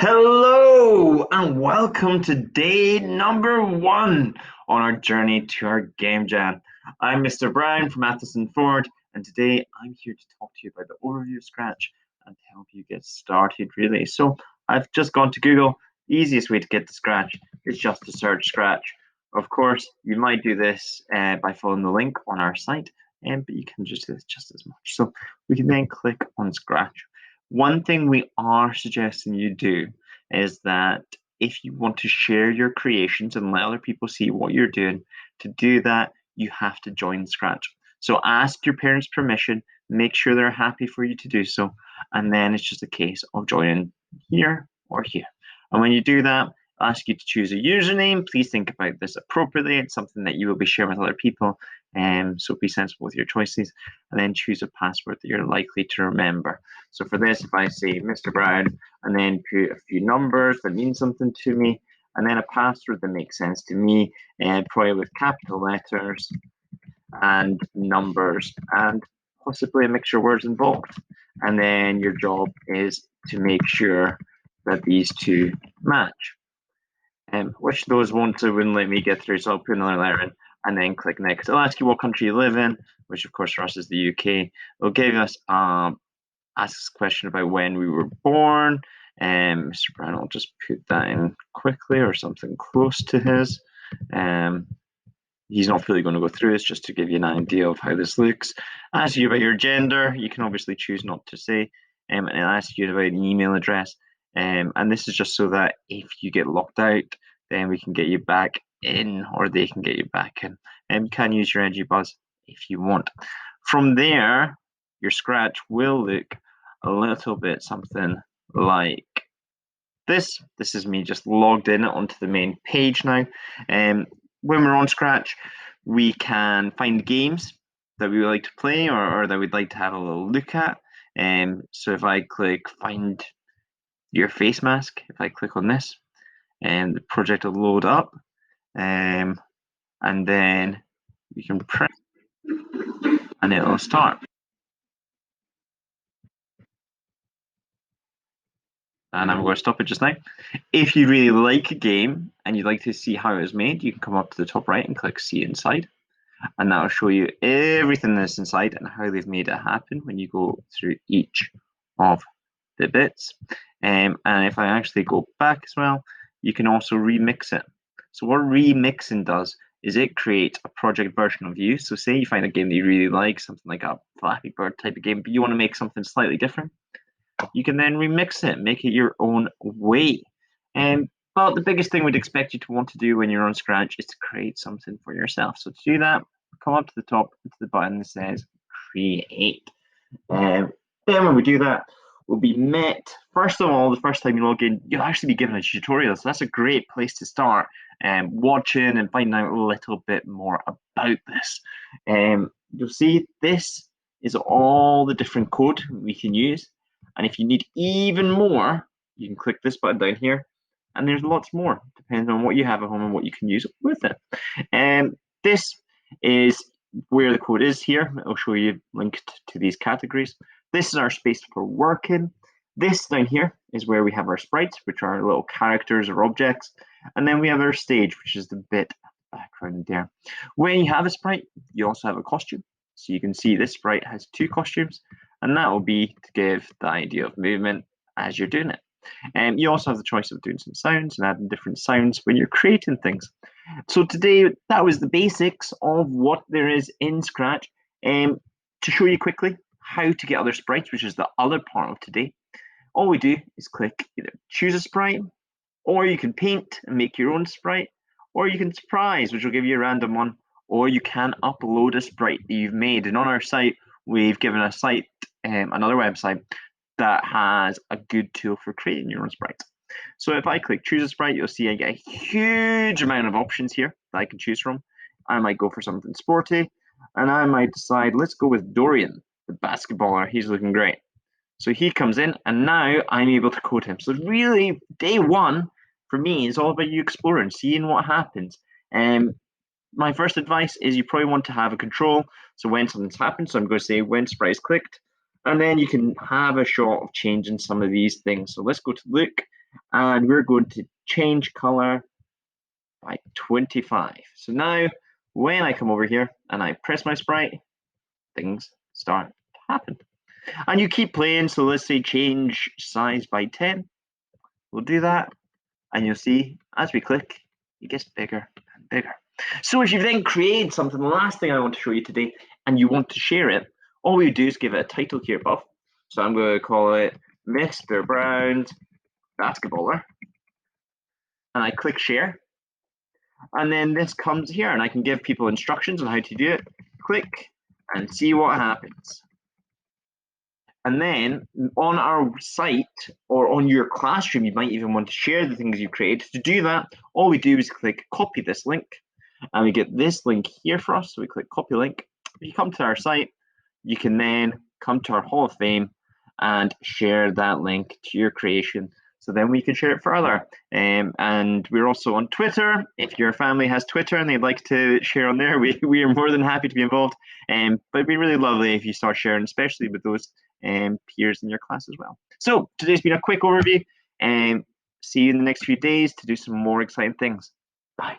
Hello and welcome to day number 1 on our journey to our game jam. I'm Mr. Brown from Matheson Ford, and today I'm here to talk to you about the overview of Scratch and to help you get started really. So I've just gone to Google. The easiest way to get to Scratch is just to search Scratch. Of course, you might do this by following the link on our site, but you can just do this just as much. So we can then click on Scratch. One thing we are suggesting you do is that if you want to share your creations and let other people see what you're doing, to do that, you have to join Scratch. So ask your parents' permission, make sure they're happy for you to do so, and then it's just a case of joining here or here. And when you do that, I'll ask you to choose a username. Please think about this appropriately. It's something that you will be sharing with other people, so be sensible with your choices, and then choose a password that you're likely to remember. So for this, if I say Mr. Brown and then put a few numbers that mean something to me, and then a password that makes sense to me, probably with capital letters and numbers and possibly a mixture of words involved. And then your job is to make sure that these two match. Which those wouldn't let me get through, so I'll put another letter in and then click next. It'll ask you what country you live in, which of course for us is the UK. It'll give us ask us a question about when we were born. Mr. Brown, I'll just put that in quickly or something close to his. He's not really going to go through this, just to give you an idea of how this looks. Ask you about your gender. You can obviously choose not to say. And it'll ask you about an email address. And this is just so that if you get locked out, then we can get you back in, or they can get you back in. And you can use your EduBuzz if you want. From there, your Scratch will look a little bit something like this. This is me just logged in onto the main page now. When we're on Scratch, we can find games that we would like to play or that we'd like to have a little look at. So if I click find your face mask, if I click on this, and the project will load up, and then you can press and it'll start. And I'm going to stop it just now. If you really like a game and you'd like to see how it was made, you can come up to the top right and click See Inside. And that'll show you everything that's inside and how they've made it happen when you go through each of the bits. And if I actually go back as well, you can also remix it. So what remixing does is it creates a project version of you. So say you find a game that you really like, something like a Flappy Bird type of game, but you want to make something slightly different. You can then remix it, make it your own way. But the biggest thing we'd expect you to want to do when you're on Scratch is to create something for yourself. So to do that, come up to the top to the button that says Create. Then when we do that, we'll be met. First of all, the first time you log in, you'll actually be given a tutorial. So that's a great place to start watching and finding out a little bit more about this. You'll see this is all the different code we can use. And if you need even more, you can click this button down here. And there's lots more, depending on what you have at home and what you can use with it. This is where the code is here. It'll show you linked to these categories. This is our space for working. This down here is where we have our sprites, which are little characters or objects. And then we have our stage, which is the bit background there. When you have a sprite, you also have a costume. So you can see this sprite has 2 costumes, and that will be to give the idea of movement as you're doing it. And you also have the choice of doing some sounds and adding different sounds when you're creating things. So today, that was the basics of what there is in Scratch. To show you quickly how to get other sprites, which is the other part of today, all we do is click either choose a sprite, or you can paint and make your own sprite, or you can surprise, which will give you a random one, or you can upload a sprite that you've made. And on our site, we've given a site, another website, that has a good tool for creating your own sprites. So if I click choose a sprite, you'll see I get a huge amount of options here that I can choose from. I might go for something sporty, and I might decide, let's go with Dorian, the basketballer. He's looking great. So he comes in, and now I'm able to code him. So really, day one for me is all about you exploring, seeing what happens. My first advice is you probably want to have a control. So when something's happened, so I'm going to say when sprite is clicked, and then you can have a shot of changing some of these things. So let's go to look, and we're going to change color by 25. So now when I come over here and I press my sprite, things start to happen. And you keep playing, so let's say change size by 10. We'll do that, and you'll see as we click, it gets bigger and bigger. So if you then create something, the last thing I want to show you today, and you want to share it, all we do is give it a title here above. So I'm going to call it Mr. Brown's Basketballer, and I click share, and then this comes here, and I can give people instructions on how to do it. Click and see what happens. And then on our site or on your classroom, you might even want to share the things you created. To do that, all we do is click copy this link, and we get this link here for us. So we click copy link. If you come to our site, you can then come to our Hall of Fame and share that link to your creation. So then we can share it further. And we're also on Twitter. If your family has Twitter and they'd like to share on there, we are more than happy to be involved. But it'd be really lovely if you start sharing, especially with those peers in your class as well. So today's been a quick overview, and see you in the next few days to do some more exciting things. Bye.